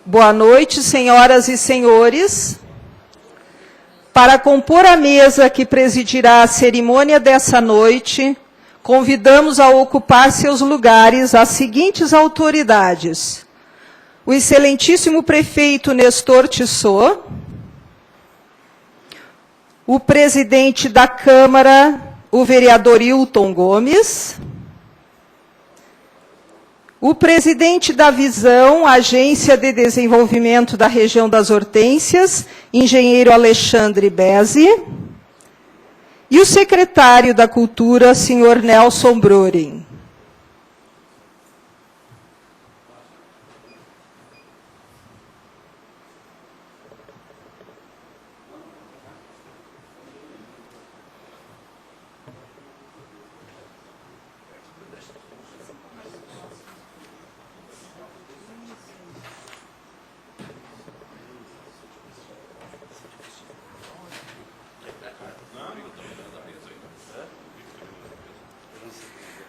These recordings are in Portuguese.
Boa noite, senhoras e senhores. Para compor a mesa que presidirá a cerimônia dessa noite, convidamos a ocupar seus lugares as seguintes autoridades: o excelentíssimo prefeito Nestor Tissot, o presidente da Câmara, o vereador Hilton Gomes, o presidente da Visão, Agência de Desenvolvimento da Região das Hortênsias, engenheiro Alexandre Bezzi, e o secretário da Cultura, senhor Nelson Broren.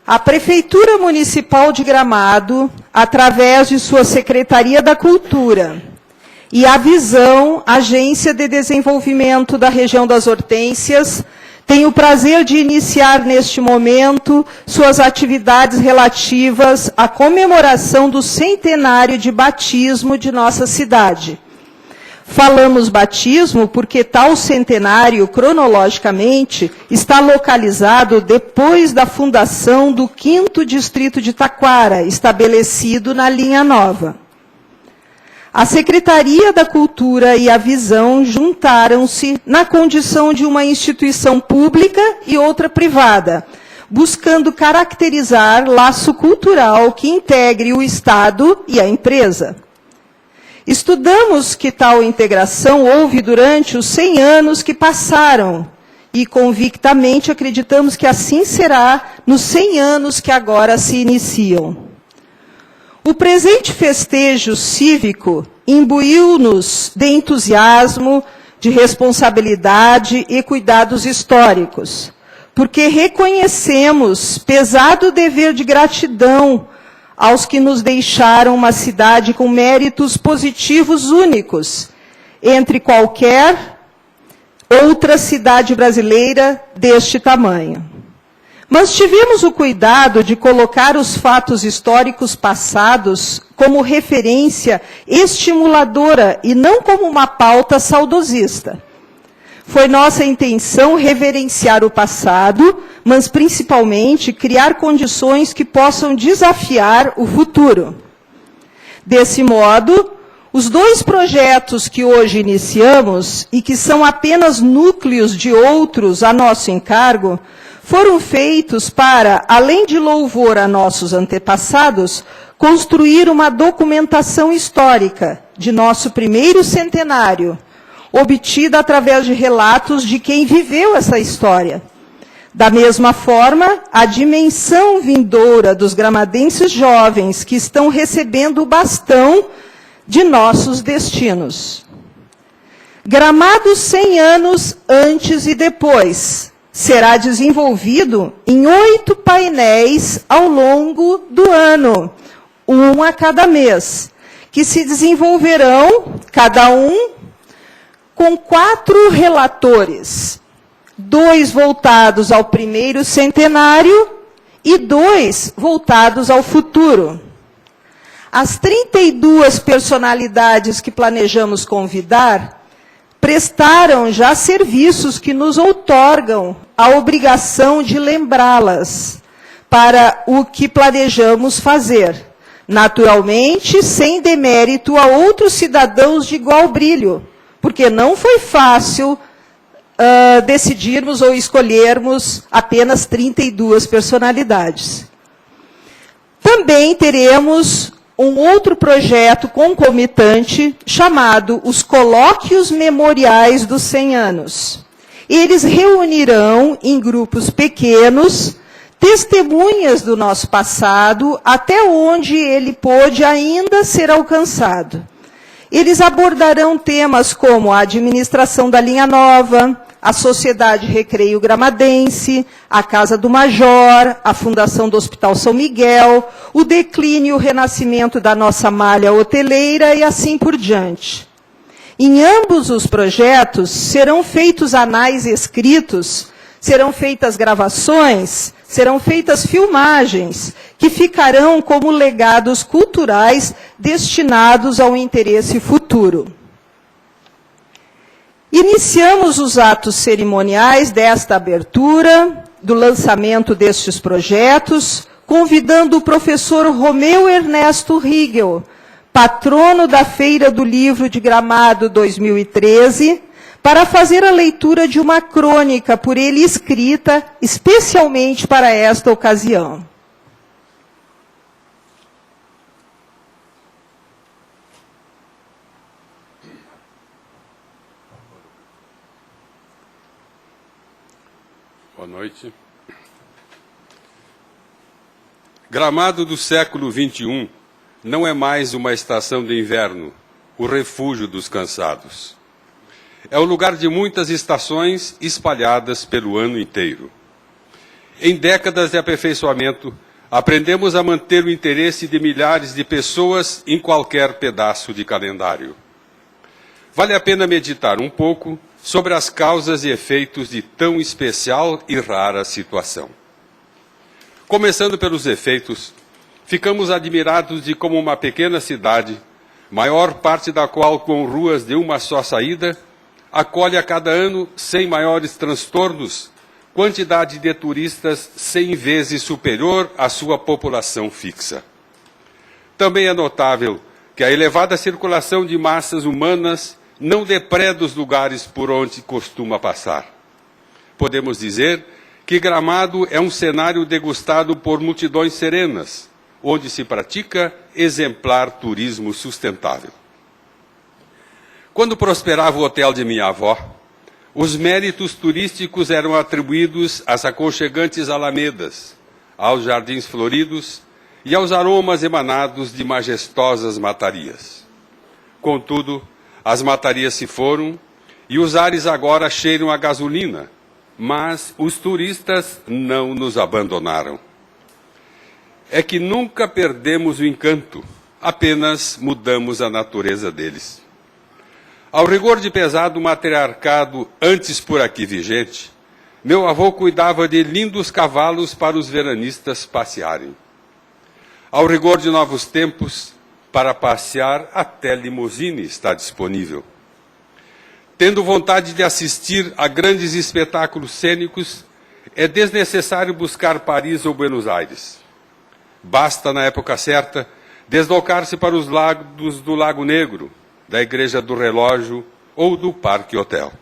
A Prefeitura Municipal de Gramado, através de sua Secretaria da Cultura, e a Visão, Agência de Desenvolvimento da Região das Hortênsias, tem o prazer de iniciar neste momento suas atividades relativas à comemoração do centenário de batismo de nossa cidade. Falamos batismo porque tal centenário, cronologicamente, está localizado depois da fundação do 5º Distrito de Taquara, estabelecido na Linha Nova. A Secretaria da Cultura e a Visão juntaram-se na condição de uma instituição pública e outra privada, buscando caracterizar laço cultural que integre o Estado e a empresa. Estudamos que tal integração houve durante os 100 anos que passaram e convictamente acreditamos que assim será nos 100 anos que agora se iniciam. O presente festejo cívico imbuiu-nos de entusiasmo, de responsabilidade e cuidados históricos, porque reconhecemos pesado dever de gratidão aos que nos deixaram uma cidade com méritos positivos únicos, entre qualquer outra cidade brasileira deste tamanho. Mas tivemos o cuidado de colocar os fatos históricos passados como referência estimuladora e não como uma pauta saudosista. Foi nossa intenção reverenciar o passado, mas principalmente criar condições que possam desafiar o futuro. Desse modo, os 2 projetos que hoje iniciamos, e que são apenas núcleos de outros a nosso encargo, foram feitos para, além de louvor a nossos antepassados, construir uma documentação histórica de nosso primeiro centenário, obtida através de relatos de quem viveu essa história. Da mesma forma, a dimensão vindoura dos gramadenses jovens que estão recebendo o bastão de nossos destinos. Gramado 100 anos antes e depois será desenvolvido em 8 painéis ao longo do ano, um a cada mês, que se desenvolverão, cada um, com 4 relatores, 2 voltados ao primeiro centenário e 2 voltados ao futuro. As 32 personalidades que planejamos convidar prestaram já serviços que nos outorgam a obrigação de lembrá-las para o que planejamos fazer, naturalmente sem demérito a outros cidadãos de igual brilho, porque não foi fácil decidirmos ou escolhermos apenas 32 personalidades. Também teremos um outro projeto concomitante chamado os Colóquios Memoriais dos 100 anos. Eles reunirão em grupos pequenos testemunhas do nosso passado até onde ele pôde ainda ser alcançado. Eles abordarão temas como a administração da Linha Nova, a Sociedade Recreio Gramadense, a Casa do Major, a Fundação do Hospital São Miguel, o declínio e o renascimento da nossa malha hoteleira e assim por diante. Em ambos os projetos serão feitos anais escritos, serão feitas gravações, serão feitas filmagens, que ficarão como legados culturais destinados ao interesse futuro. Iniciamos os atos cerimoniais desta abertura, do lançamento destes projetos, convidando o professor Romeu Ernesto Rigel, patrono da Feira do Livro de Gramado 2013, para fazer a leitura de uma crônica por ele escrita especialmente para esta ocasião. Boa noite. Gramado do século XXI não é mais uma estação de inverno, o refúgio dos cansados. É o lugar de muitas estações espalhadas pelo ano inteiro. Em décadas de aperfeiçoamento, aprendemos a manter o interesse de milhares de pessoas em qualquer pedaço de calendário. Vale a pena meditar um pouco sobre as causas e efeitos de tão especial e rara situação. Começando pelos efeitos, ficamos admirados de como uma pequena cidade, maior parte da qual com ruas de uma só saída, acolhe a cada ano, sem maiores transtornos, quantidade de turistas 100 vezes superior à sua população fixa. Também é notável que a elevada circulação de massas humanas não depreda os lugares por onde costuma passar. Podemos dizer que Gramado é um cenário degustado por multidões serenas, onde se pratica exemplar turismo sustentável. Quando prosperava o hotel de minha avó, os méritos turísticos eram atribuídos às aconchegantes alamedas, aos jardins floridos e aos aromas emanados de majestosas matarias. Contudo, as matarias se foram e os ares agora cheiram a gasolina, mas os turistas não nos abandonaram. É que nunca perdemos o encanto, apenas mudamos a natureza deles. Ao rigor de pesado matriarcado antes por aqui vigente, meu avô cuidava de lindos cavalos para os veranistas passearem. Ao rigor de novos tempos, para passear, até limusine está disponível. Tendo vontade de assistir a grandes espetáculos cênicos, é desnecessário buscar Paris ou Buenos Aires. Basta, na época certa, deslocar-se para os lagos do Lago Negro, da Igreja do Relógio ou do Parque Hotel.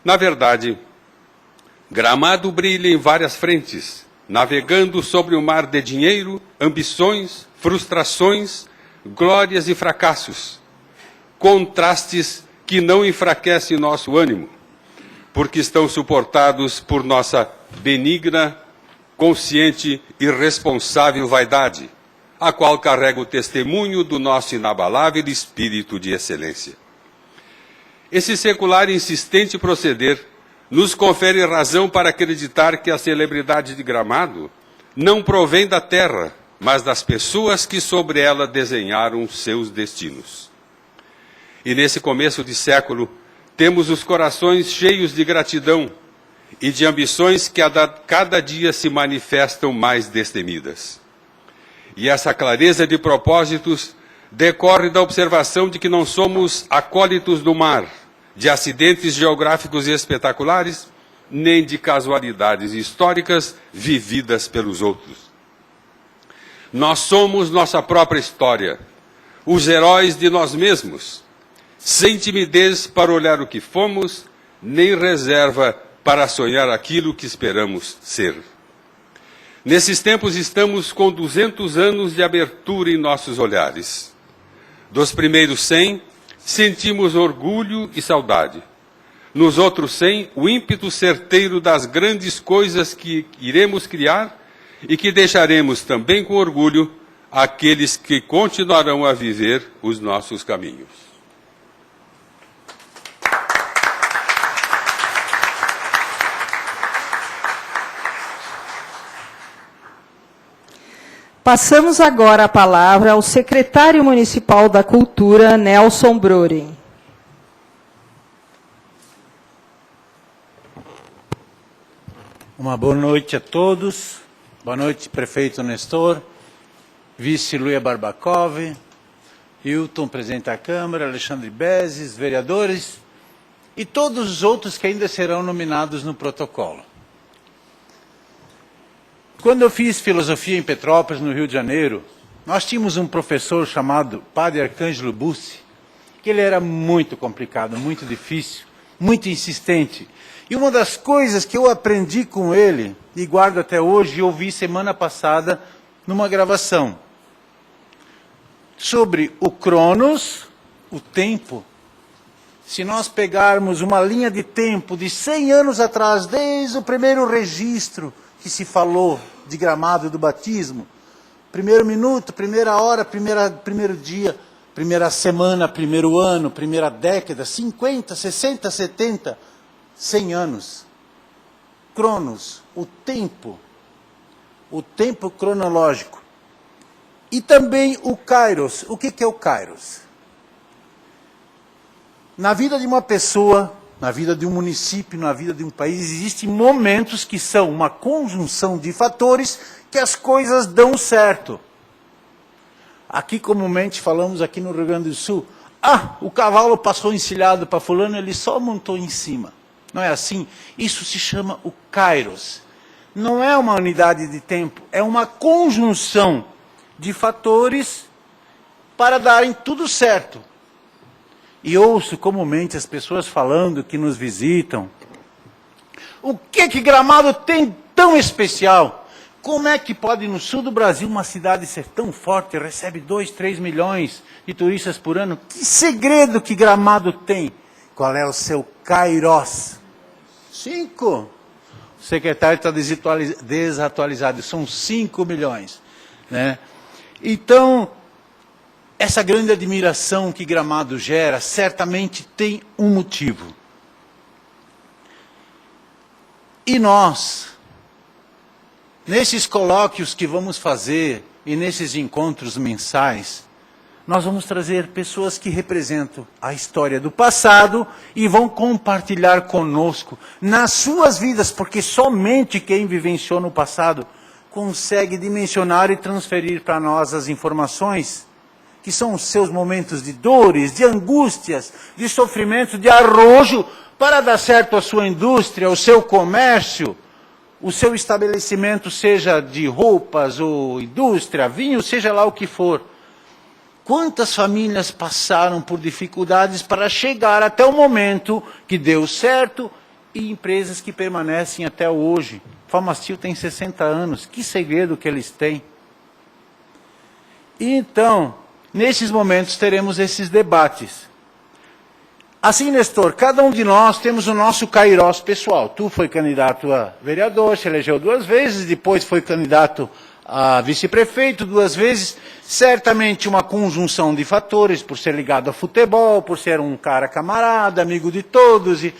Na verdade, Gramado brilha em várias frentes, navegando sobre o mar de dinheiro, ambições, frustrações, glórias e fracassos, contrastes que não enfraquecem nosso ânimo, porque estão suportados por nossa benigna, consciente e responsável vaidade, a qual carrega o testemunho do nosso inabalável espírito de excelência. Esse secular e insistente proceder nos confere razão para acreditar que a celebridade de Gramado não provém da terra, mas das pessoas que sobre ela desenharam seus destinos. E nesse começo de século, temos os corações cheios de gratidão e de ambições que a cada dia se manifestam mais destemidas. E essa clareza de propósitos decorre da observação de que não somos acólitos do mar, de acidentes geográficos espetaculares, nem de casualidades históricas vividas pelos outros. Nós somos nossa própria história, os heróis de nós mesmos, sem timidez para olhar o que fomos, nem reserva para sonhar aquilo que esperamos ser. Nesses tempos estamos com 200 anos de abertura em nossos olhares. Dos primeiros 100, sentimos orgulho e saudade. Nos outros 100, o ímpeto certeiro das grandes coisas que iremos criar e que deixaremos também com orgulho àqueles que continuarão a viver os nossos caminhos. Passamos agora a palavra ao secretário municipal da Cultura, Nelson Broren. Uma boa noite a todos. Boa noite, prefeito Nestor, vice Luia Barbakov, Hilton, presidente da Câmara, Alexandre Bezes, vereadores e todos os outros que ainda serão nominados no protocolo. Quando eu fiz filosofia em Petrópolis, no Rio de Janeiro, nós tínhamos um professor chamado Padre Arcângelo Bussi, que ele era muito complicado, muito difícil, muito insistente. E uma das coisas que eu aprendi com ele, e guardo até hoje, e ouvi semana passada numa gravação, sobre o Cronos, o tempo. Se nós pegarmos uma linha de tempo de 100 anos atrás, desde o primeiro registro que se falou de Gramado do batismo, primeiro minuto, primeira hora, primeiro dia, primeira semana, primeiro ano, primeira década, 50, 60, 70, 100 anos. Cronos, o tempo cronológico. E também o Kairos. O que é o Kairos? Na vida de uma pessoa, na vida de um município, na vida de um país, existem momentos que são uma conjunção de fatores que as coisas dão certo. Aqui comumente falamos aqui no Rio Grande do Sul, o cavalo passou encilhado para fulano, ele só montou em cima. Não é assim? Isso se chama o Kairos. Não é uma unidade de tempo, é uma conjunção de fatores para darem tudo certo. E ouço comumente as pessoas falando que nos visitam. O que Gramado tem tão especial? Como é que pode no sul do Brasil uma cidade ser tão forte, recebe 2, 3 milhões de turistas por ano? Que segredo que Gramado tem? Qual é o seu Kairos? 5. O secretário está desatualizado, são 5 milhões. Né? Então, essa grande admiração que Gramado gera, certamente tem um motivo. E nós, nesses colóquios que vamos fazer, e nesses encontros mensais, nós vamos trazer pessoas que representam a história do passado e vão compartilhar conosco nas suas vidas, porque somente quem vivenciou no passado consegue dimensionar e transferir para nós as informações, que são os seus momentos de dores, de angústias, de sofrimento, de arrojo, para dar certo a sua indústria, o seu comércio, o seu estabelecimento, seja de roupas ou indústria, vinho, seja lá o que for. Quantas famílias passaram por dificuldades para chegar até o momento que deu certo e empresas que permanecem até hoje. Famastil tem 60 anos, que segredo que eles têm? Então, nesses momentos teremos esses debates. Assim, Nestor, cada um de nós temos o nosso Kairos pessoal. Tu foi candidato a vereador, se elegeu 2 vezes, depois foi candidato a vice-prefeito 2 vezes. Certamente uma conjunção de fatores, por ser ligado a futebol, por ser um cara camarada, amigo de todos. E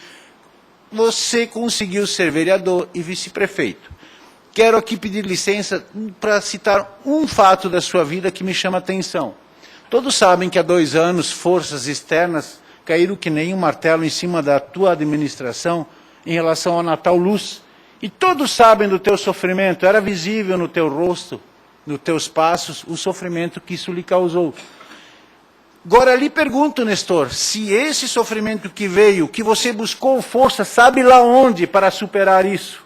você conseguiu ser vereador e vice-prefeito. Quero aqui pedir licença para citar um fato da sua vida que me chama a atenção. Todos sabem que há 2 anos forças externas caíram que nem um martelo em cima da tua administração em relação ao Natal Luz. E todos sabem do teu sofrimento, era visível no teu rosto, nos teus passos, o sofrimento que isso lhe causou. Agora lhe pergunto, Nestor, se esse sofrimento que veio, que você buscou força, sabe lá onde para superar isso?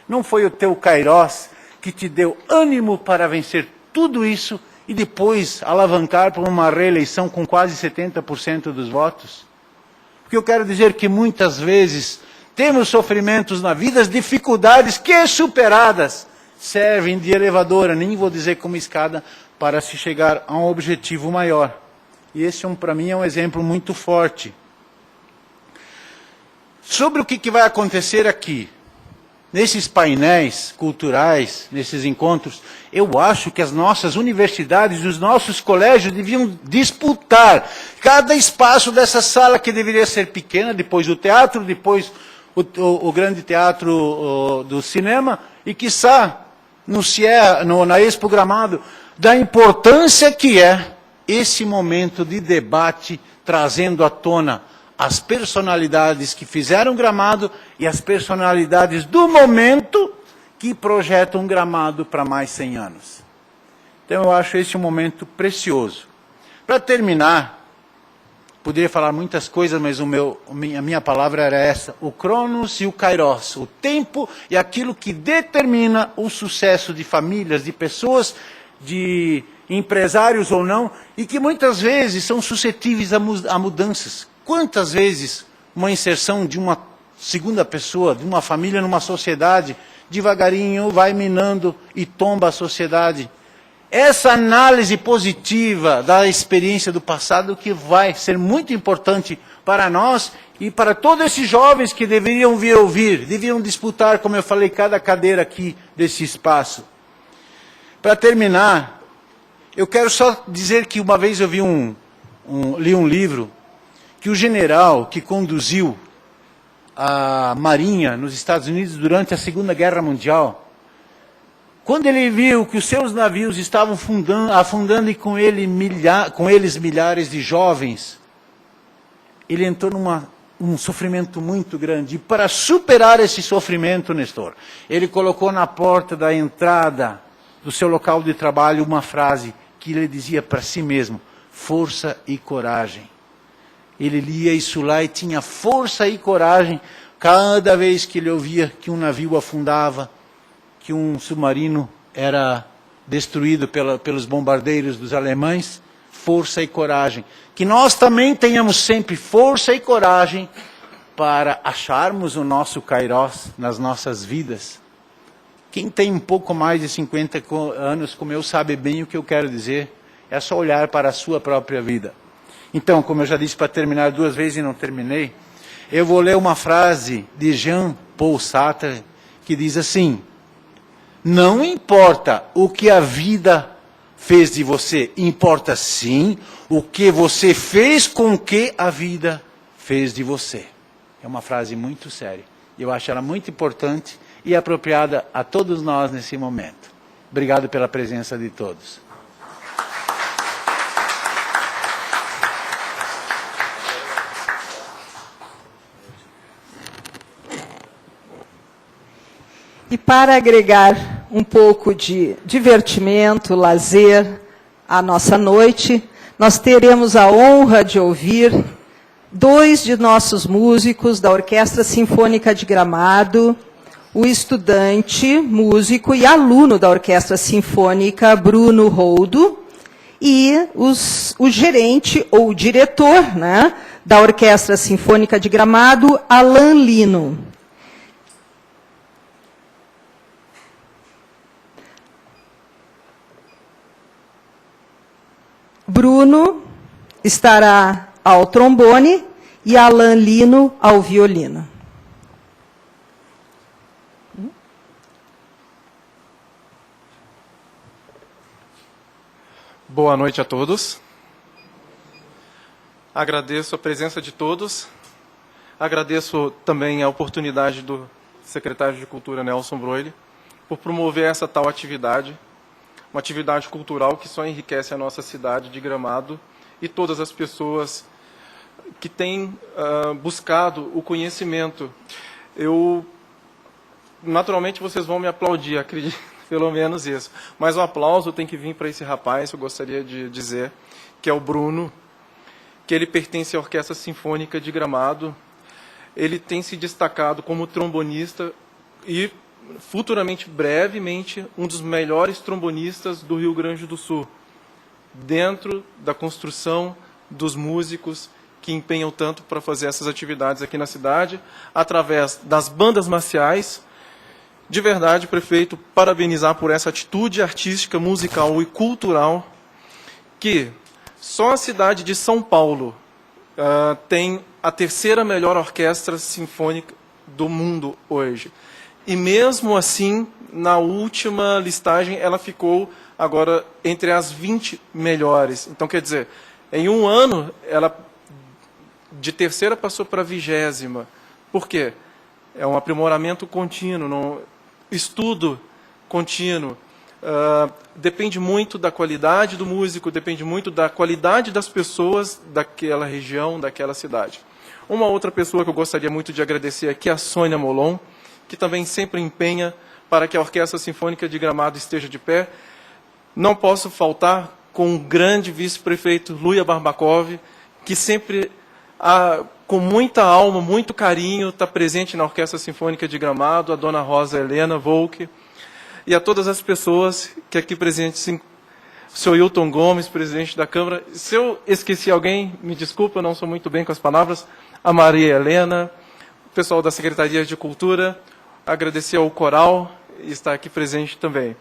Não foi o teu Kairos que te deu ânimo para vencer tudo isso e depois alavancar para uma reeleição com quase 70% dos votos? Porque eu quero dizer que muitas vezes temos sofrimentos na vida, as dificuldades que superadas servem de elevadora, nem vou dizer como escada, para se chegar a um objetivo maior. E esse, para mim, é um exemplo muito forte. Sobre o que vai acontecer aqui, nesses painéis culturais, nesses encontros, eu acho que as nossas universidades, os nossos colégios deviam disputar cada espaço dessa sala que deveria ser pequena, depois o teatro, depois o grande teatro do cinema, e quiçá na Expo Gramado, da importância que é esse momento de debate, trazendo à tona as personalidades que fizeram Gramado e as personalidades do momento que projetam Gramado para mais 100 anos. Então eu acho esse um momento precioso. Para terminar, poderia falar muitas coisas, mas a minha palavra era essa: o Cronos e o Kairos, o tempo e aquilo que determina o sucesso de famílias, de pessoas, de empresários ou não, e que muitas vezes são suscetíveis a mudanças. Quantas vezes uma inserção de uma segunda pessoa, de uma família numa sociedade, devagarinho vai minando e tomba a sociedade? Essa análise positiva da experiência do passado que vai ser muito importante para nós e para todos esses jovens que deveriam vir ouvir, deveriam disputar, como eu falei, cada cadeira aqui desse espaço. Para terminar, eu quero só dizer que uma vez eu li um livro que o general que conduziu a Marinha nos Estados Unidos durante a Segunda Guerra Mundial, quando ele viu que os seus navios estavam afundando e com eles milhares de jovens, ele entrou num sofrimento muito grande. E para superar esse sofrimento, Nestor, ele colocou na porta da entrada do seu local de trabalho uma frase que ele dizia para si mesmo: força e coragem. Ele lia isso lá e tinha força e coragem cada vez que ele ouvia que um navio afundava, que um submarino era destruído pelos bombardeiros dos alemães. Força e coragem. Que nós também tenhamos sempre força e coragem para acharmos o nosso Kairos nas nossas vidas. Quem tem um pouco mais de 50 anos como eu sabe bem o que eu quero dizer. É só olhar para a sua própria vida. Então, como eu já disse para terminar 2 vezes e não terminei, eu vou ler uma frase de Jean-Paul Sartre que diz assim: não importa o que a vida fez de você, importa sim o que você fez com o que a vida fez de você. É uma frase muito séria. Eu acho ela muito importante e apropriada a todos nós nesse momento. Obrigado pela presença de todos. E para agregar um pouco de divertimento, lazer à nossa noite, nós teremos a honra de ouvir 2 de nossos músicos da Orquestra Sinfônica de Gramado, o estudante, músico e aluno da Orquestra Sinfônica, Bruno Roldo, e o gerente ou diretor, né, da Orquestra Sinfônica de Gramado, Alan Lino. Bruno estará ao trombone e Alan Lino ao violino. Boa noite a todos. Agradeço a presença de todos. Agradeço também a oportunidade do secretário de Cultura, Nelson Broile, por promover essa tal atividade. Uma atividade cultural que só enriquece a nossa cidade de Gramado e todas as pessoas que têm buscado o conhecimento. Naturalmente, vocês vão me aplaudir, acredito, pelo menos isso. Mas o aplauso tem que vir para esse rapaz, eu gostaria de dizer, que é o Bruno, que ele pertence à Orquestra Sinfônica de Gramado. Ele tem se destacado como trombonista e futuramente, brevemente, um dos melhores trombonistas do Rio Grande do Sul, dentro da construção dos músicos que empenham tanto para fazer essas atividades aqui na cidade, através das bandas marciais. De verdade, prefeito, parabenizar por essa atitude artística, musical e cultural, que só a cidade de São Paulo tem a 3ª melhor orquestra sinfônica do mundo hoje. E mesmo assim, na última listagem, ela ficou agora entre as 20 melhores. Então, quer dizer, em um ano, ela de 3ª passou para a 20ª. Por quê? É um aprimoramento contínuo, estudo contínuo. Depende muito da qualidade do músico, depende muito da qualidade das pessoas daquela região, daquela cidade. Uma outra pessoa que eu gostaria muito de agradecer aqui é a Sônia Molon, que também sempre empenha para que a Orquestra Sinfônica de Gramado esteja de pé. Não posso faltar com o grande vice-prefeito Luia Barbakov, que sempre, com muita alma, muito carinho, está presente na Orquestra Sinfônica de Gramado, a dona Rosa Helena Volk, e a todas as pessoas que aqui presentes, o senhor Hilton Gomes, presidente da Câmara. Se eu esqueci alguém, me desculpa, eu não sou muito bem com as palavras. A Maria Helena, o pessoal da Secretaria de Cultura, agradecer ao coral e estar aqui presente também.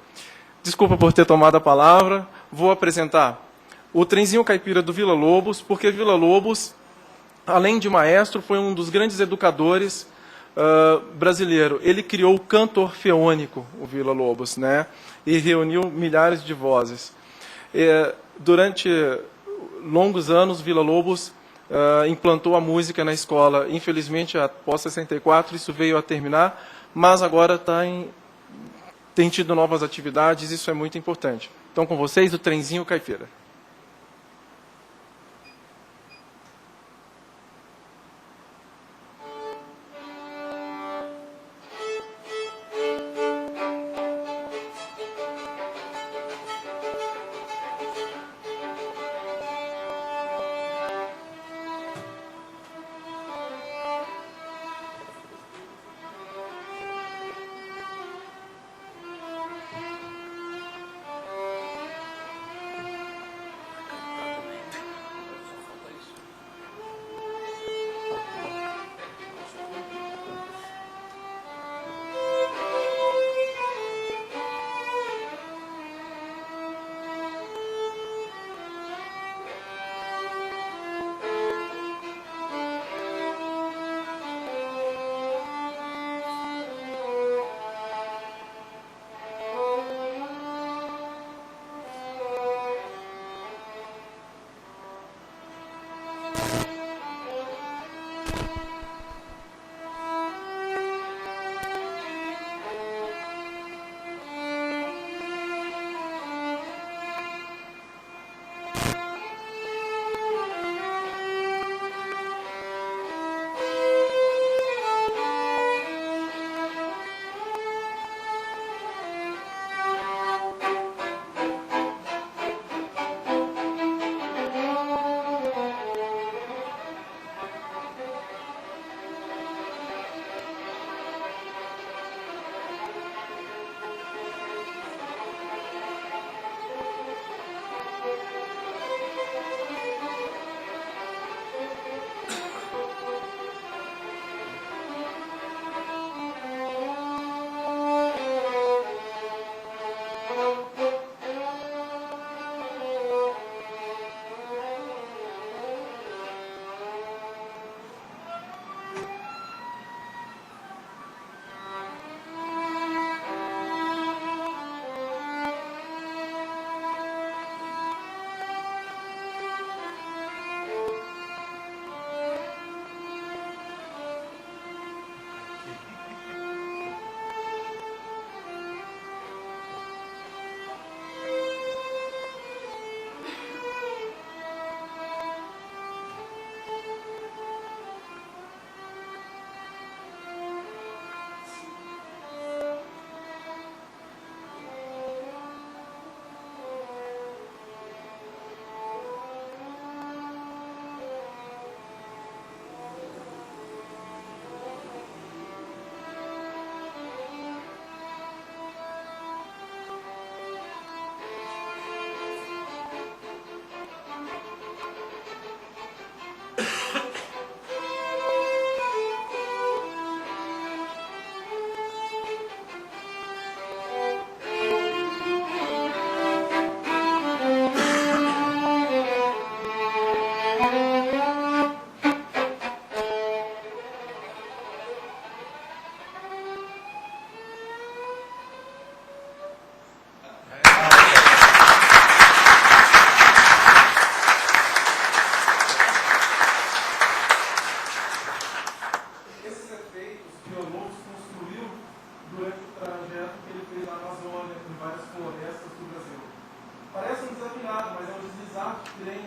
Desculpa por ter tomado a palavra. Vou apresentar o Trenzinho Caipira do Vila Lobos, porque Vila Lobos, além de maestro, foi um dos grandes educadores brasileiro. Ele criou o canto orfeônico, o Vila Lobos, né? E reuniu milhares de vozes. Durante longos anos, Vila Lobos implantou a música na escola. Infelizmente, após 64, isso veio a terminar, mas agora tem tido novas atividades, isso é muito importante. Então, com vocês, o Trenzinho Caipira.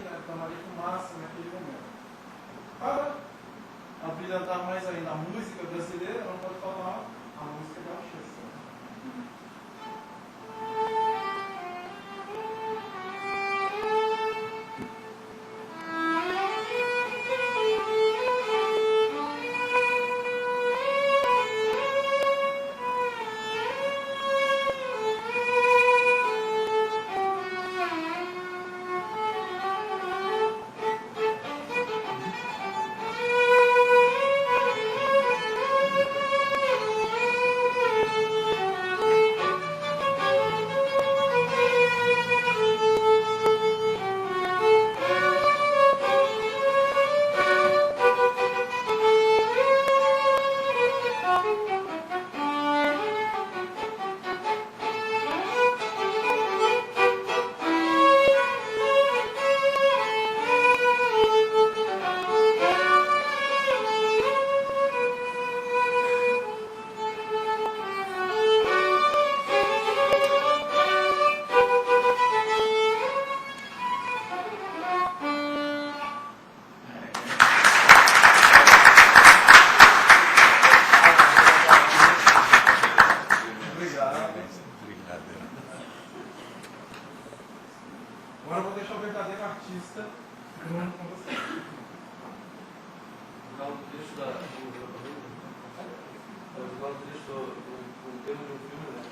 né, tomaria fumaça naquele momento. Para abrilhantar mais ainda a música brasileira, não pode falar a música gaúcha. Agora eu vou deixar o verdadeiro artista Bruno com você. O trecho do tema de um filme, né?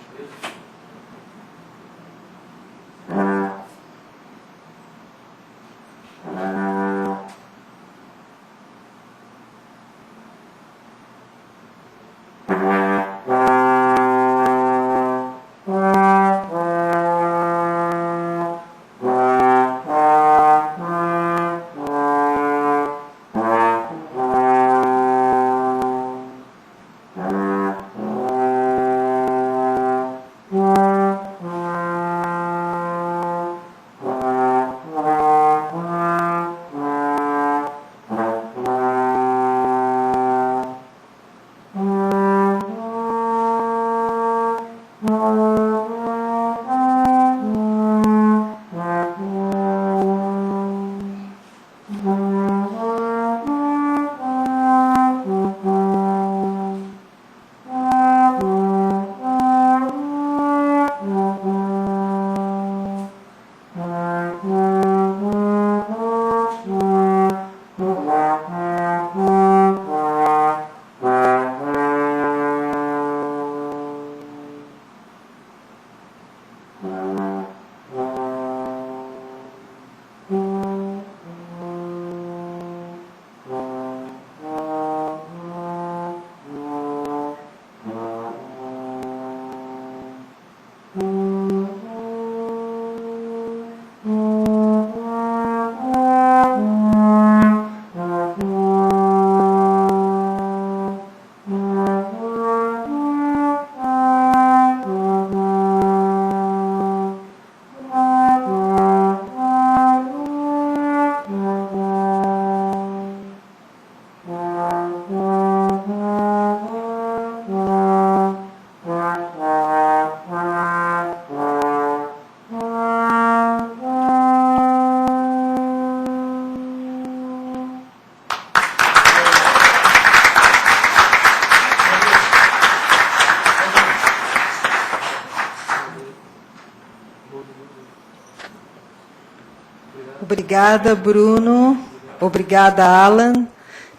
Obrigada, Bruno. Obrigada, Alan.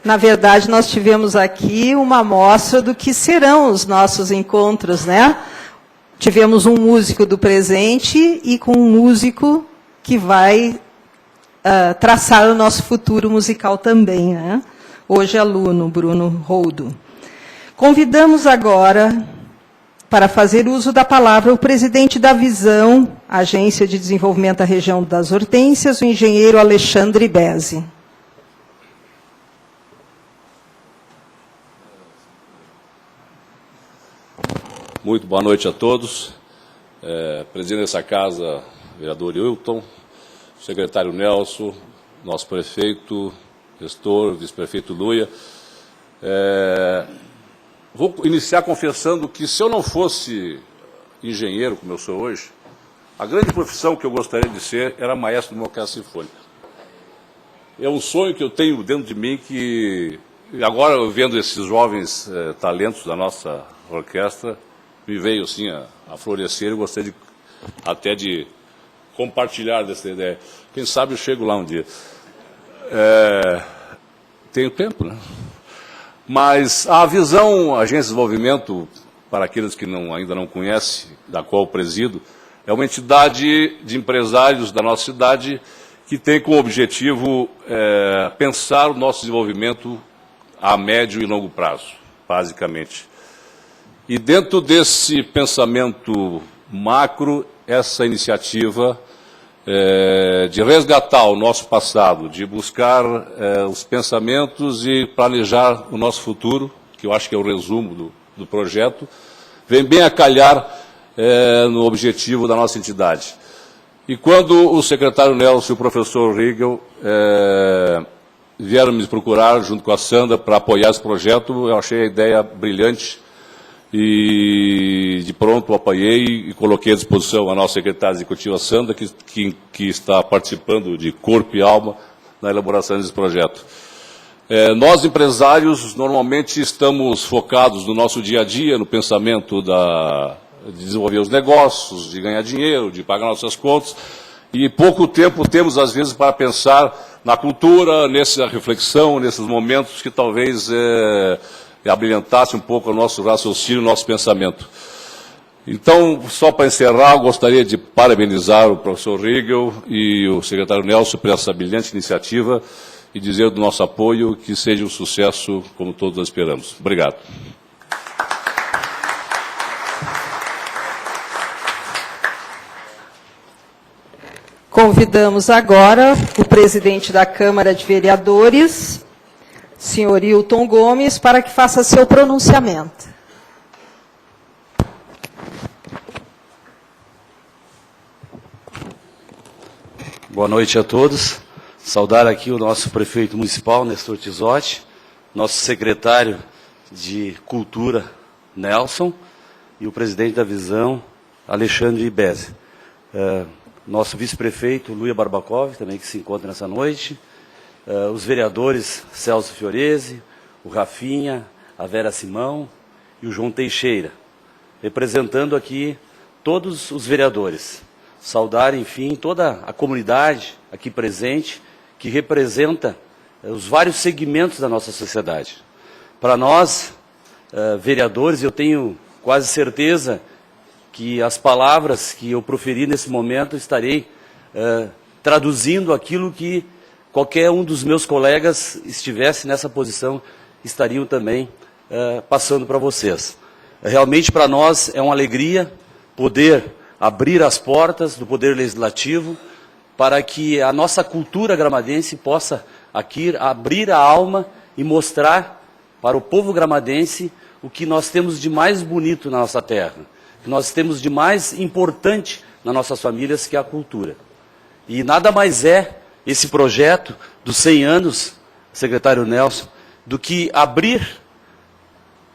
Na verdade, nós tivemos aqui uma amostra do que serão os nossos encontros, né? Tivemos um músico do presente e com um músico que vai traçar o nosso futuro musical também, né? Hoje aluno, Bruno Roldo. Convidamos agora, para fazer uso da palavra, o presidente da Visão, Agência de Desenvolvimento da Região das Hortênsias, o engenheiro Alexandre Bezzi. Muito boa noite a todos. Presidente dessa casa, vereador Hilton, secretário Nelson, nosso prefeito, gestor, vice-prefeito Luia. Vou iniciar confessando que, se eu não fosse engenheiro, como eu sou hoje, a grande profissão que eu gostaria de ser era maestro de uma orquestra sinfônica. é um sonho que eu tenho dentro de mim que, agora eu vendo esses jovens talentos da nossa orquestra, me veio assim a florescer. Eu gostei até de compartilhar dessa ideia. Quem sabe eu chego lá um dia. Tenho tempo, né? Mas a visão Agência de Desenvolvimento, para aqueles que ainda não conhecem, da qual eu presido, é uma entidade de empresários da nossa cidade que tem como objetivo pensar o nosso desenvolvimento a médio e longo prazo, basicamente. E dentro desse pensamento macro, essa iniciativa de resgatar o nosso passado, de buscar os pensamentos e planejar o nosso futuro, que eu acho que é o resumo do projeto, vem bem a calhar no objetivo da nossa entidade. E quando o secretário Nelson e o professor Riegel vieram me procurar, junto com a Sandra, para apoiar esse projeto, eu achei a ideia brilhante e de pronto apoiei e coloquei à disposição a nossa secretária executiva Sandra, que está participando de corpo e alma na elaboração desse projeto. Nós, empresários, normalmente estamos focados no nosso dia a dia, no pensamento de desenvolver os negócios, de ganhar dinheiro, de pagar nossas contas, e pouco tempo temos, às vezes, para pensar na cultura, nessa reflexão, nesses momentos que talvez abrilhantasse um pouco o nosso raciocínio, o nosso pensamento. Então, só para encerrar, eu gostaria de parabenizar o professor Riegel e o secretário Nelson por essa brilhante iniciativa e dizer do nosso apoio que seja um sucesso, como todos nós esperamos. Obrigado. Convidamos agora o presidente da Câmara de Vereadores, senhor Hilton Gomes, para que faça seu pronunciamento. Boa noite a todos. Saudar aqui o nosso prefeito municipal, Nestor Tizotti, nosso secretário de Cultura, Nelson, e o presidente da Visão, Alexandre Ibeze. Nosso vice-prefeito, Luia Barbakov, também que se encontra nessa noite, os vereadores Celso Fiorese, o Rafinha, a Vera Simão e o João Teixeira, representando aqui todos os vereadores. Saudar, enfim, toda a comunidade aqui presente, que representa os vários segmentos da nossa sociedade. Para nós, vereadores, eu tenho quase certeza que as palavras que eu proferi nesse momento estarei traduzindo aquilo que qualquer um dos meus colegas estivesse nessa posição, estariam também passando para vocês. Realmente para nós é uma alegria poder abrir as portas do Poder Legislativo para que a nossa cultura gramadense possa aqui abrir a alma e mostrar para o povo gramadense o que nós temos de mais bonito na nossa terra, o que nós temos de mais importante nas nossas famílias, que é a cultura. E nada mais é esse projeto dos 100 anos, secretário Nelson, do que abrir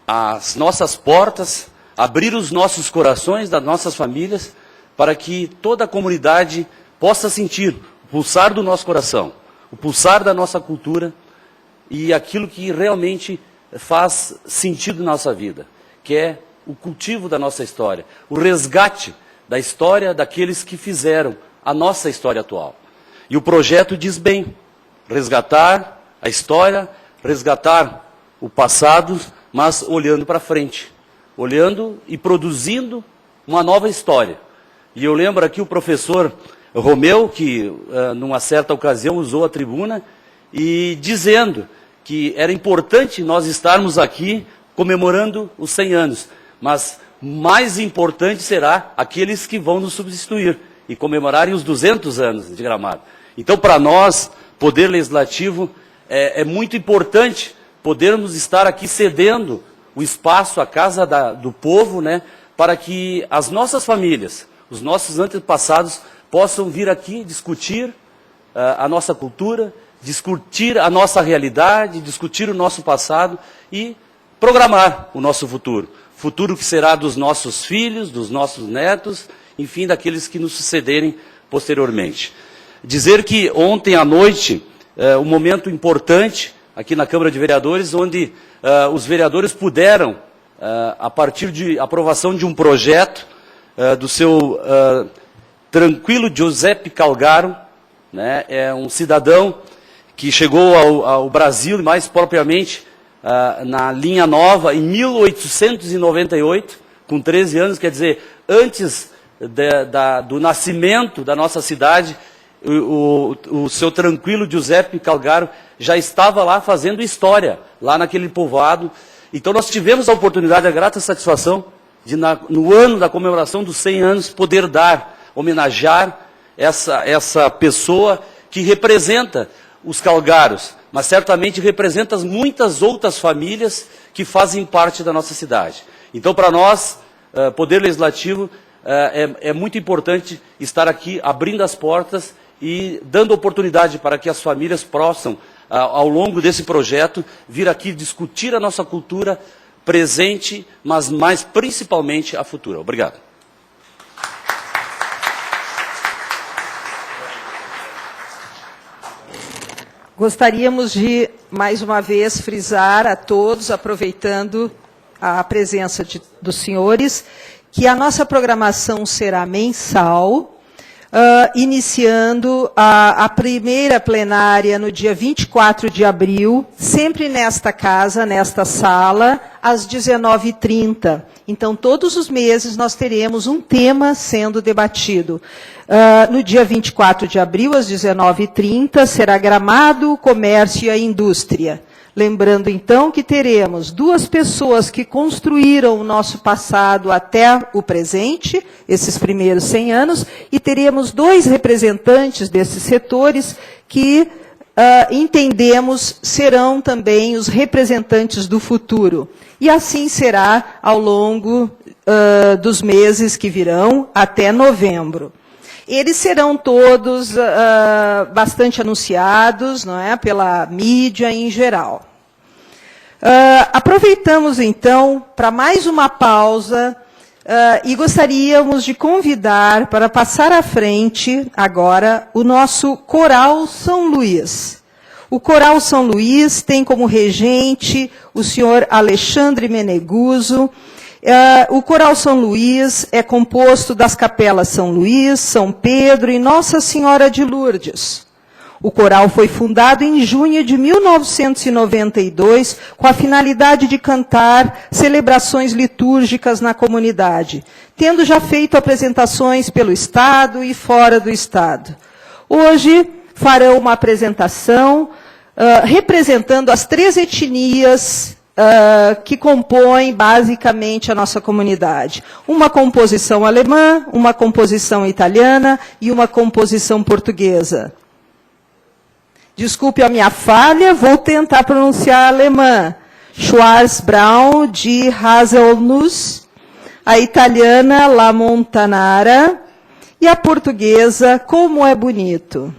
as nossas portas, abrir os nossos corações das nossas famílias, para que toda a comunidade possa sentir o pulsar do nosso coração, o pulsar da nossa cultura e aquilo que realmente faz sentido na nossa vida, que é o cultivo da nossa história, o resgate da história daqueles que fizeram a nossa história atual. E o projeto diz bem, resgatar a história, resgatar o passado, mas olhando para frente, olhando e produzindo uma nova história. E eu lembro aqui o professor Romeu, que numa certa ocasião usou a tribuna, e dizendo que era importante nós estarmos aqui comemorando os 100 anos, mas mais importante será aqueles que vão nos substituir e comemorarem os 200 anos de Gramado. Então, para nós, Poder Legislativo, é muito importante podermos estar aqui cedendo o espaço, a casa do povo, né, para que as nossas famílias, os nossos antepassados, possam vir aqui discutir a nossa cultura, discutir a nossa realidade, discutir o nosso passado e programar o nosso futuro. Futuro que será dos nossos filhos, dos nossos netos, enfim, daqueles que nos sucederem posteriormente. Dizer que ontem à noite um momento importante aqui na Câmara de Vereadores, onde os vereadores puderam, a partir de aprovação de um projeto do seu Tranquilo Giuseppe Calgaro, né, é um cidadão que chegou ao Brasil, e mais propriamente na Linha Nova, em 1898, com 13 anos, quer dizer, antes do nascimento da nossa cidade, o seu Tranquilo Giuseppe Calgaro já estava lá fazendo história, lá naquele povoado. Então nós tivemos a oportunidade, a grata satisfação, de no ano da comemoração dos 100 anos, poder homenagear essa pessoa que representa os calgaros, mas certamente representa muitas outras famílias que fazem parte da nossa cidade. Então, para nós, Poder Legislativo, é muito importante estar aqui abrindo as portas e dando oportunidade para que as famílias possam, ao longo desse projeto, vir aqui discutir a nossa cultura presente, mas mais principalmente a futura. Obrigado. Gostaríamos de, mais uma vez, frisar a todos, aproveitando a presença dos senhores, que a nossa programação será mensal, iniciando a primeira plenária no dia 24 de abril, sempre nesta casa, nesta sala, às 19h30. Então, todos os meses nós teremos um tema sendo debatido. No dia 24 de abril, às 19h30, será Gramado, Comércio e a Indústria. Lembrando, então, que teremos 2 pessoas que construíram o nosso passado até o presente, esses primeiros 100 anos, e teremos 2 representantes desses setores que entendemos serão também os representantes do futuro. E assim será ao longo dos meses que virão, até novembro. Eles serão todos bastante anunciados, não é, pela mídia em geral. Aproveitamos, então, para mais uma pausa e gostaríamos de convidar para passar à frente, agora, o nosso Coral São Luís. O Coral São Luís tem como regente o senhor Alexandre Meneguso. O Coral São Luís é composto das capelas São Luís, São Pedro e Nossa Senhora de Lourdes. O coral foi fundado em junho de 1992 com a finalidade de cantar celebrações litúrgicas na comunidade, tendo já feito apresentações pelo Estado e fora do Estado. Hoje farão uma apresentação representando as 3 etnias que compõem basicamente a nossa comunidade. Uma composição alemã, uma composição italiana e uma composição portuguesa. Desculpe a minha falha, vou tentar pronunciar alemã. Schwarzbraun de Haselnuss, a italiana La Montanara e a portuguesa Como é Bonito.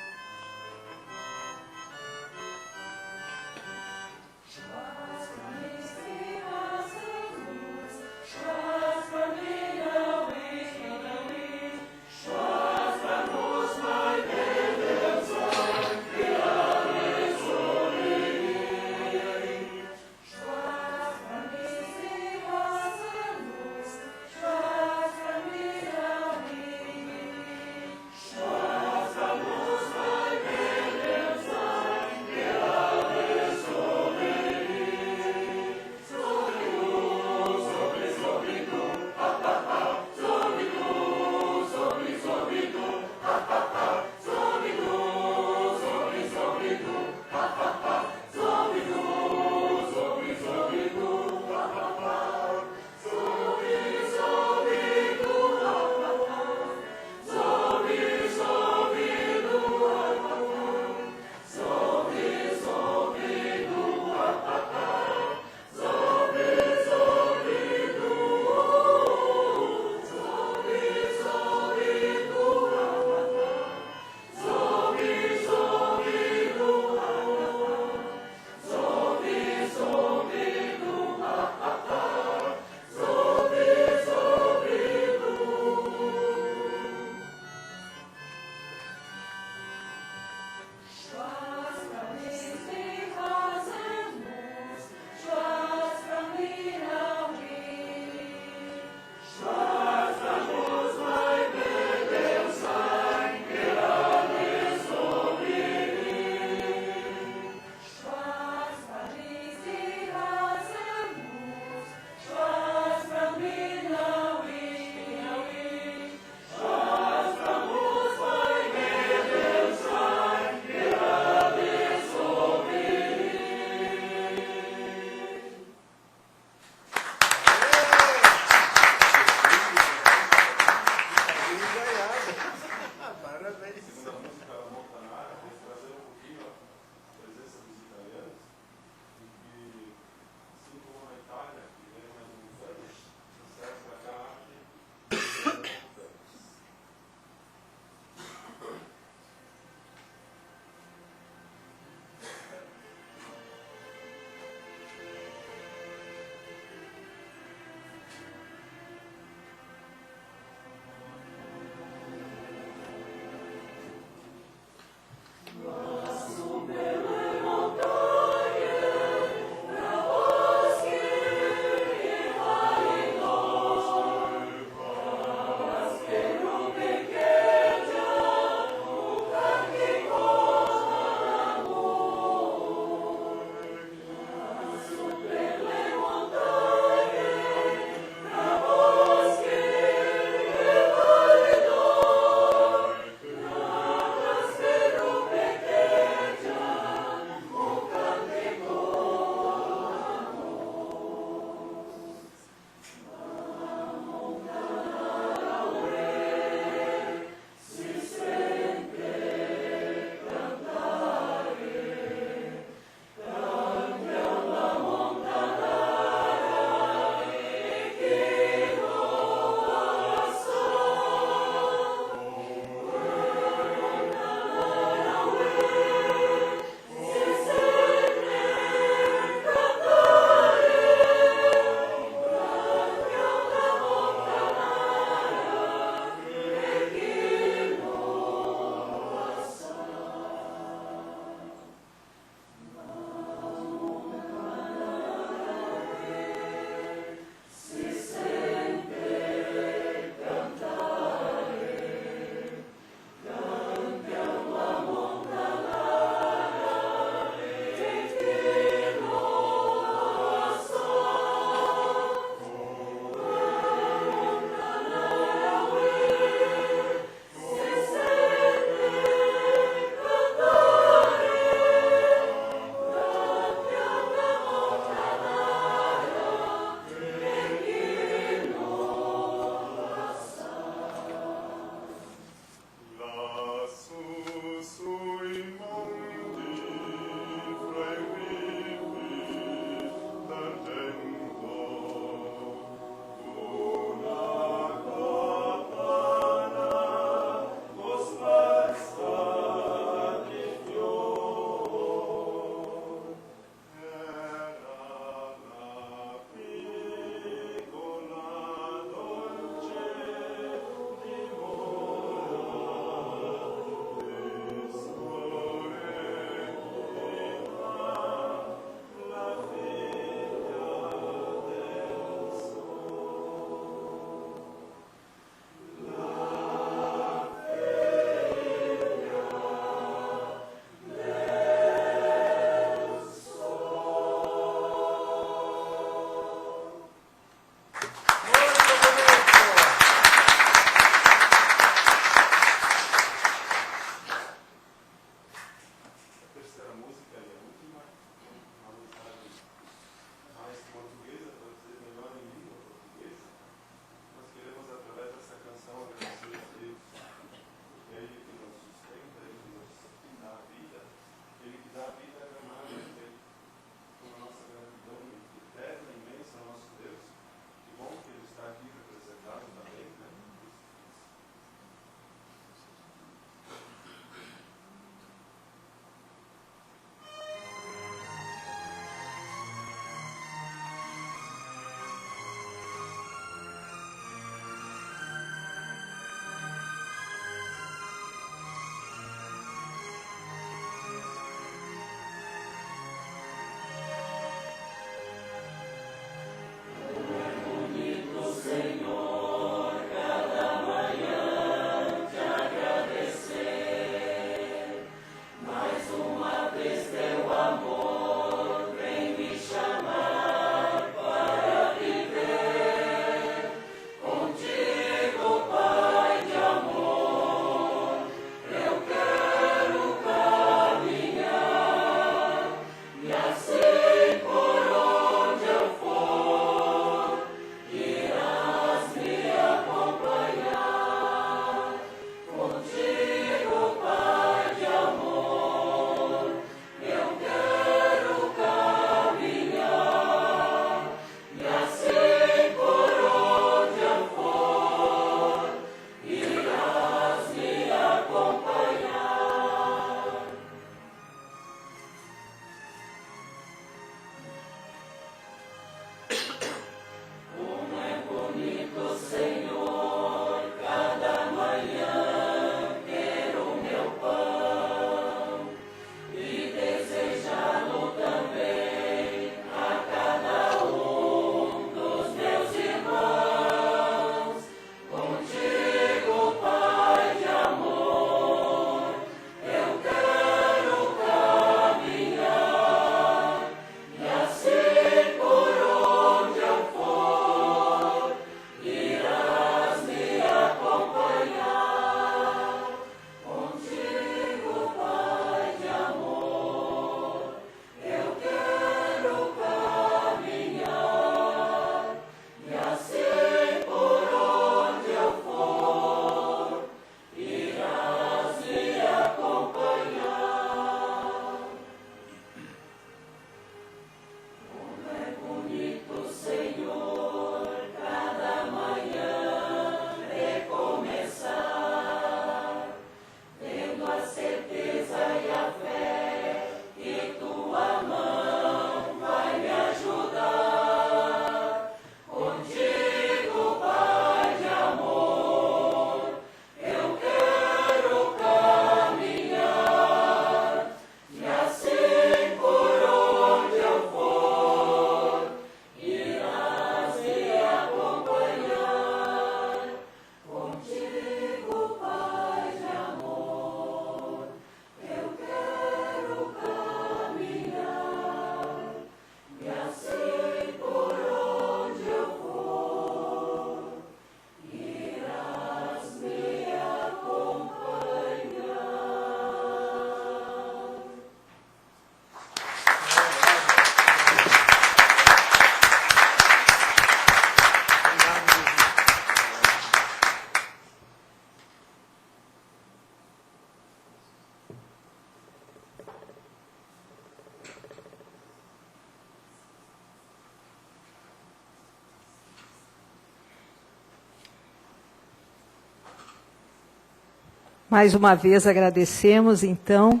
Mais uma vez agradecemos, então,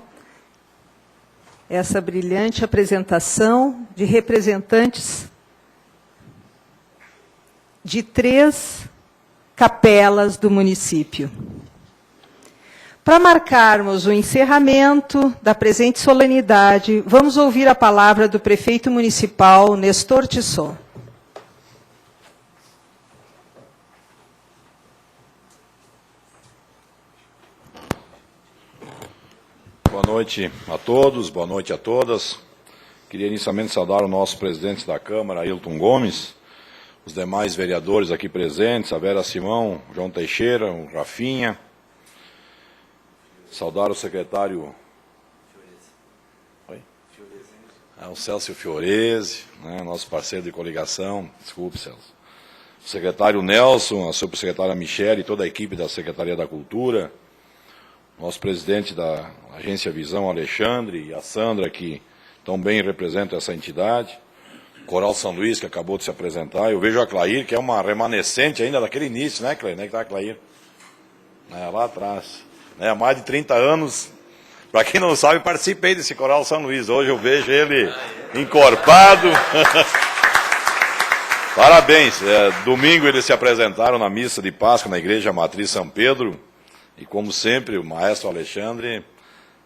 essa brilhante apresentação de representantes de 3 capelas do município. Para marcarmos o encerramento da presente solenidade, vamos ouvir a palavra do prefeito municipal, Nestor Tissot. Boa noite a todos, boa noite a todas. Queria inicialmente saudar o nosso presidente da Câmara, Ailton Gomes, os demais vereadores aqui presentes, a Vera Simão, o João Teixeira, o Rafinha. Saudar o secretário... Oi? O Celso Fiorese, né, nosso parceiro de coligação. Desculpe, Celso. O secretário Nelson, a subsecretária Michele e toda a equipe da Secretaria da Cultura. Nosso presidente da Agência Visão, Alexandre, e a Sandra, que tão bem representam essa entidade. Coral São Luís, que acabou de se apresentar. Eu vejo a Clair, que é uma remanescente ainda daquele início, né, Clair? Onde é que está a Clair? Lá atrás. Há mais de 30 anos. Para quem não sabe, participei desse Coral São Luís. Hoje eu vejo ele encorpado. Parabéns. Domingo eles se apresentaram na missa de Páscoa na Igreja Matriz São Pedro. E como sempre, o maestro Alexandre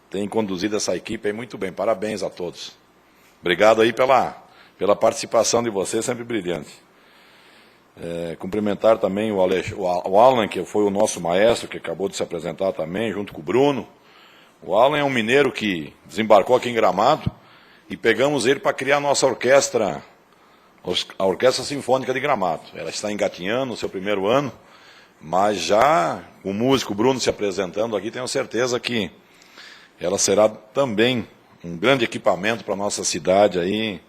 tem conduzido essa equipe aí muito bem. Parabéns a todos. Obrigado aí pela participação de vocês, sempre brilhante. Cumprimentar também o Alan, que foi o nosso maestro, que acabou de se apresentar também, junto com o Bruno. O Alan é um mineiro que desembarcou aqui em Gramado e pegamos ele para criar a nossa orquestra, a Orquestra Sinfônica de Gramado. Ela está engatinhando no seu primeiro ano. Mas já o músico Bruno se apresentando aqui, tenho certeza que ela será também um grande equipamento para a nossa cidade aí.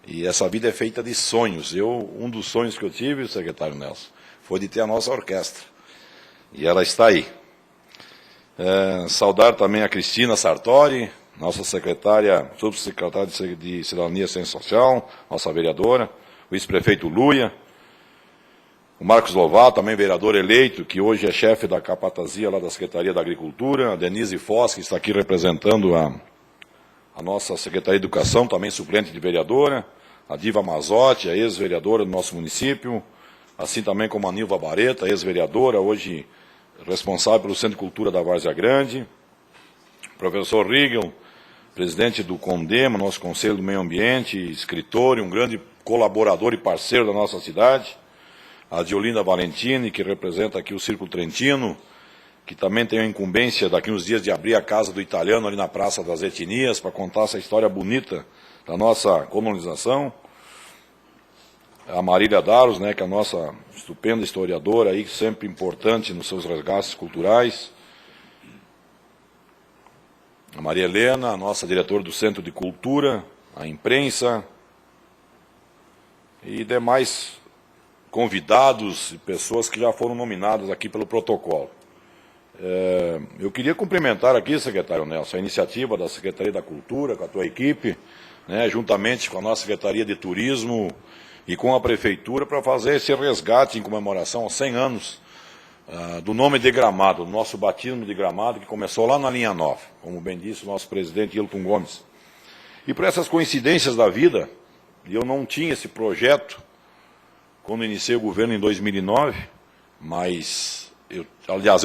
E essa vida é feita de sonhos. Um dos sonhos que eu tive, secretário Nelson, foi de ter a nossa orquestra. E ela está aí. Saudar também a Cristina Sartori, nossa subsecretária de Cidadania e Ciência Social, nossa vereadora, o vice-prefeito Luia, o Marcos Lovato, também vereador eleito, que hoje é chefe da capatazia lá da Secretaria da Agricultura, a Denise Foz, que está aqui representando a nossa Secretaria de Educação, também suplente de vereadora, a Diva Mazotti, a ex-vereadora do nosso município, assim também como a Nilva Bareta, ex-vereadora, hoje responsável pelo Centro de Cultura da Várzea Grande, o professor Rigel, presidente do CONDEMA, nosso Conselho do Meio Ambiente, escritor e um grande colaborador e parceiro da nossa cidade, a Diolinda Valentini, que representa aqui o Círculo Trentino, que também tem a incumbência daqui uns dias de abrir a Casa do Italiano ali na Praça das Etnias, para contar essa história bonita da nossa colonização. A Marília Daros, né, que é a nossa estupenda historiadora, aí, sempre importante nos seus resgates culturais. A Maria Helena, a nossa diretora do Centro de Cultura, a imprensa e demais convidados e pessoas que já foram nominadas aqui pelo protocolo. Eu queria cumprimentar aqui, secretário Nelson, a iniciativa da Secretaria da Cultura, com a tua equipe, né, juntamente com a nossa Secretaria de Turismo e com a Prefeitura, para fazer esse resgate em comemoração aos 100 anos do nome de Gramado, do nosso batismo de Gramado, que começou lá na linha 9, como bem disse o nosso presidente Ailton Gomes. E por essas coincidências da vida, eu não tinha esse projeto quando iniciei o governo em 2009, mas, eu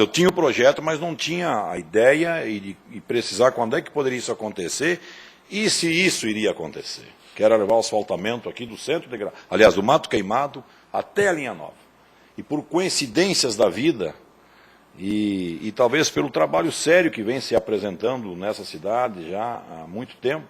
tinha o projeto, mas não tinha a ideia e precisar quando é que poderia isso acontecer e se isso iria acontecer. Que era levar o asfaltamento aqui do centro de Gramado, aliás, do Mato Queimado até a linha 9. E por coincidências da vida, e talvez pelo trabalho sério que vem se apresentando nessa cidade já há muito tempo,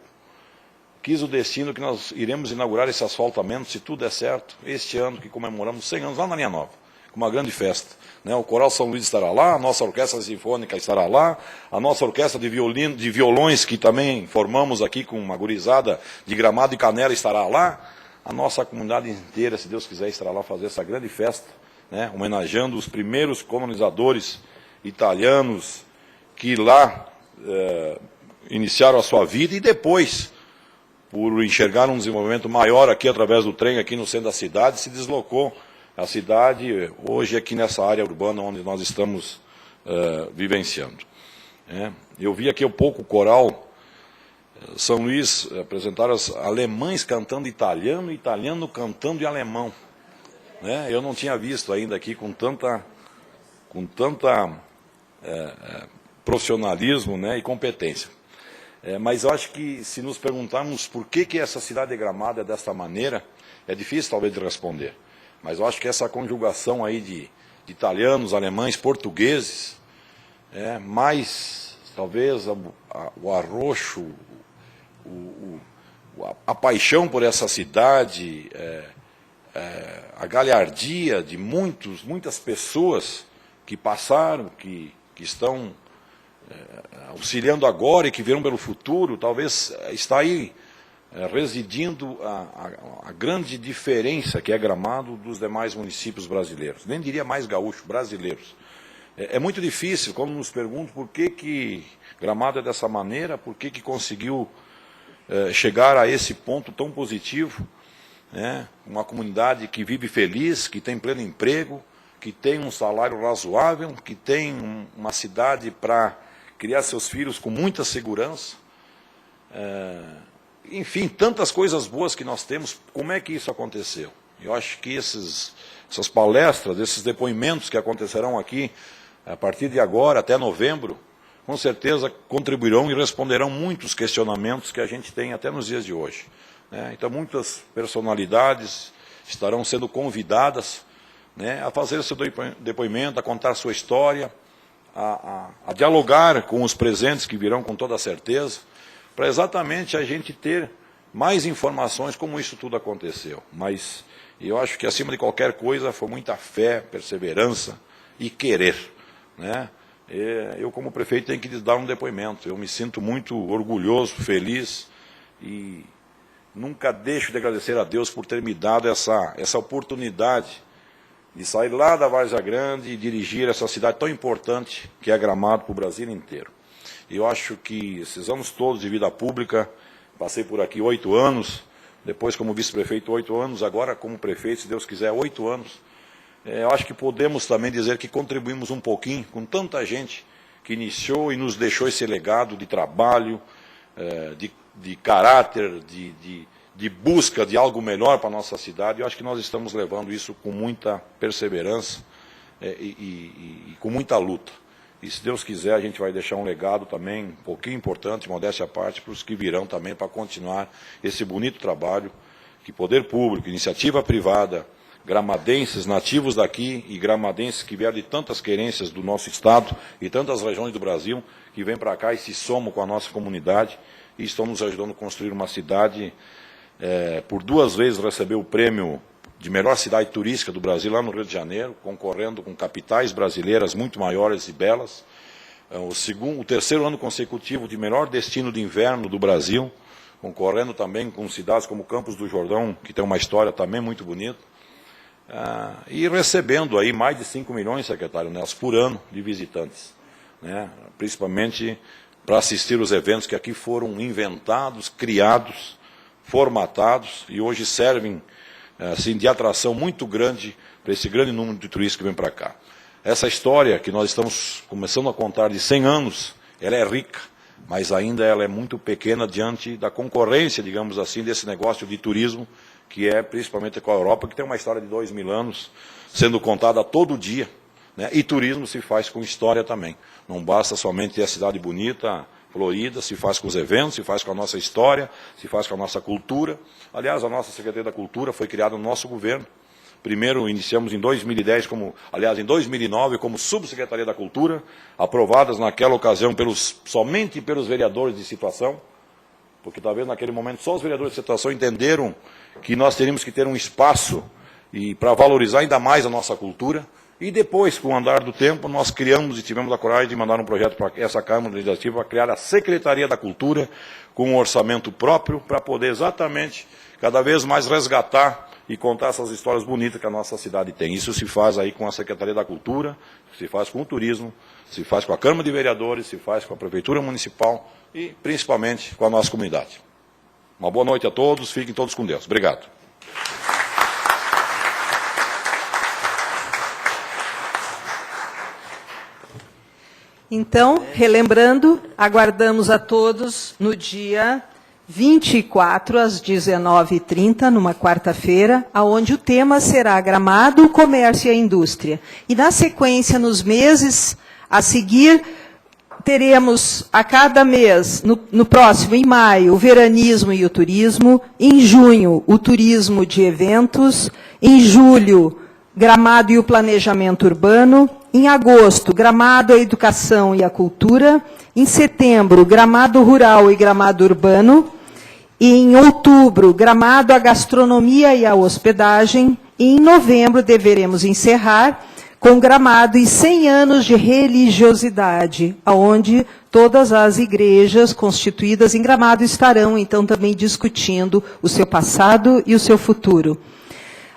quis o destino que nós iremos inaugurar esse asfaltamento, se tudo der certo, este ano que comemoramos 100 anos lá na linha 9, com uma grande festa. O Coral São Luís estará lá, a nossa Orquestra Sinfônica estará lá, a nossa Orquestra de Violões, que também formamos aqui com uma gurizada de Gramado e Canela, estará lá, a nossa comunidade inteira, se Deus quiser, estará lá fazer essa grande festa, homenageando os primeiros colonizadores italianos que lá iniciaram a sua vida e depois, por enxergar um desenvolvimento maior aqui através do trem, aqui no centro da cidade, se deslocou a cidade, hoje aqui nessa área urbana onde nós estamos vivenciando. Eu vi aqui há pouco o coral São Luís apresentar os alemães cantando italiano, italiano cantando em alemão. Eu não tinha visto ainda aqui com tanta profissionalismo, e competência. Mas eu acho que se nos perguntarmos por que essa cidade de Gramado é desta maneira, é difícil talvez de responder. Mas eu acho que essa conjugação aí de italianos, alemães, portugueses, mais talvez o arroxo, a paixão por essa cidade, a galhardia de muitas pessoas que passaram, que estão auxiliando agora e que virão pelo futuro, talvez está aí residindo a grande diferença que é Gramado dos demais municípios brasileiros. Nem diria mais gaúcho, brasileiros. É muito difícil, quando nos perguntam por que Gramado é dessa maneira, por que conseguiu chegar a esse ponto tão positivo, uma comunidade que vive feliz, que tem pleno emprego, que tem um salário razoável, que tem uma cidade para criar seus filhos com muita segurança. Enfim, tantas coisas boas que nós temos. Como é que isso aconteceu? Eu acho que essas palestras, esses depoimentos que acontecerão aqui, a partir de agora até novembro, com certeza contribuirão e responderão muitos questionamentos que a gente tem até nos dias de hoje. Então, muitas personalidades estarão sendo convidadas a fazer seu depoimento, a contar sua história, a dialogar com os presentes que virão com toda certeza, para exatamente a gente ter mais informações como isso tudo aconteceu. Mas eu acho que, acima de qualquer coisa, foi muita fé, perseverança e querer. Eu, como prefeito, tenho que lhes dar um depoimento. Eu me sinto muito orgulhoso, feliz e nunca deixo de agradecer a Deus por ter me dado essa oportunidade de sair lá da Várzea Grande e dirigir essa cidade tão importante que é Gramado para o Brasil inteiro. Eu acho que esses anos todos de vida pública, passei por aqui 8 anos, depois como vice-prefeito 8 anos, agora como prefeito, se Deus quiser, 8 anos. Eu acho que podemos também dizer que contribuímos um pouquinho com tanta gente que iniciou e nos deixou esse legado de trabalho, de caráter, de busca de algo melhor para a nossa cidade. Eu acho que nós estamos levando isso com muita perseverança e com muita luta. E se Deus quiser, a gente vai deixar um legado também, um pouquinho importante, modéstia à parte, para os que virão também, para continuar esse bonito trabalho que poder público, iniciativa privada, gramadenses, nativos daqui e gramadenses que vieram de tantas querências do nosso estado e tantas regiões do Brasil, que vêm para cá e se somam com a nossa comunidade e estão nos ajudando a construir uma cidade. Por 2 vezes recebeu o prêmio de melhor cidade turística do Brasil, lá no Rio de Janeiro, concorrendo com capitais brasileiras muito maiores e belas. O 3º ano consecutivo de melhor destino de inverno do Brasil, concorrendo também com cidades como Campos do Jordão, que tem uma história também muito bonita. E recebendo aí mais de 5 milhões, secretário Nelson, por ano de visitantes, principalmente para assistir os eventos que aqui foram inventados, criados, formatados e hoje servem assim, de atração muito grande para esse grande número de turistas que vem para cá. Essa história que nós estamos começando a contar de 100 anos, ela é rica, mas ainda ela é muito pequena diante da concorrência, digamos assim, desse negócio de turismo, que é principalmente com a Europa, que tem uma história de 2000 anos, sendo contada todo dia. E turismo se faz com história também. Não basta somente ter a cidade bonita, florida, se faz com os eventos, se faz com a nossa história, se faz com a nossa cultura. Aliás, a nossa Secretaria da Cultura foi criada no nosso governo. Primeiro iniciamos em 2010, em 2009, como Subsecretaria da Cultura, aprovadas naquela ocasião somente pelos vereadores de situação, porque talvez naquele momento só os vereadores de situação entenderam que nós teríamos que ter um espaço para valorizar ainda mais a nossa cultura. E depois, com o andar do tempo, nós criamos e tivemos a coragem de mandar um projeto para essa Câmara Legislativa para criar a Secretaria da Cultura, com um orçamento próprio, para poder exatamente, cada vez mais resgatar e contar essas histórias bonitas que a nossa cidade tem. Isso se faz aí com a Secretaria da Cultura, se faz com o turismo, se faz com a Câmara de Vereadores, se faz com a Prefeitura Municipal e, principalmente, com a nossa comunidade. Uma boa noite a todos, fiquem todos com Deus. Obrigado. Então, relembrando, aguardamos a todos no dia 24, às 19h30, numa quarta-feira, onde o tema será Gramado, o Comércio e a Indústria. E, na sequência, nos meses a seguir, teremos a cada mês, no próximo, em maio, o veranismo e o turismo, em junho, o turismo de eventos, em julho, Gramado e o planejamento urbano, em agosto, Gramado, a educação e a cultura, em setembro, Gramado rural e Gramado urbano, e em outubro, Gramado, a gastronomia e a hospedagem, e em novembro deveremos encerrar com Gramado e 100 anos de religiosidade, onde todas as igrejas constituídas em Gramado estarão, então, também discutindo o seu passado e o seu futuro.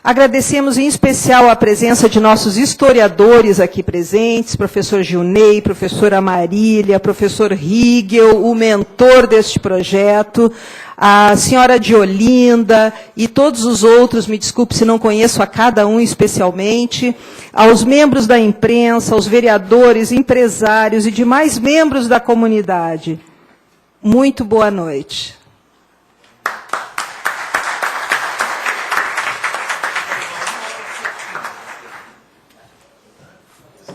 Agradecemos em especial a presença de nossos historiadores aqui presentes, professor Gilney, professora Marília, professor Rigel, o mentor deste projeto, a senhora de Olinda e todos os outros, me desculpe se não conheço a cada um especialmente, aos membros da imprensa, aos vereadores, empresários e demais membros da comunidade. Muito boa noite.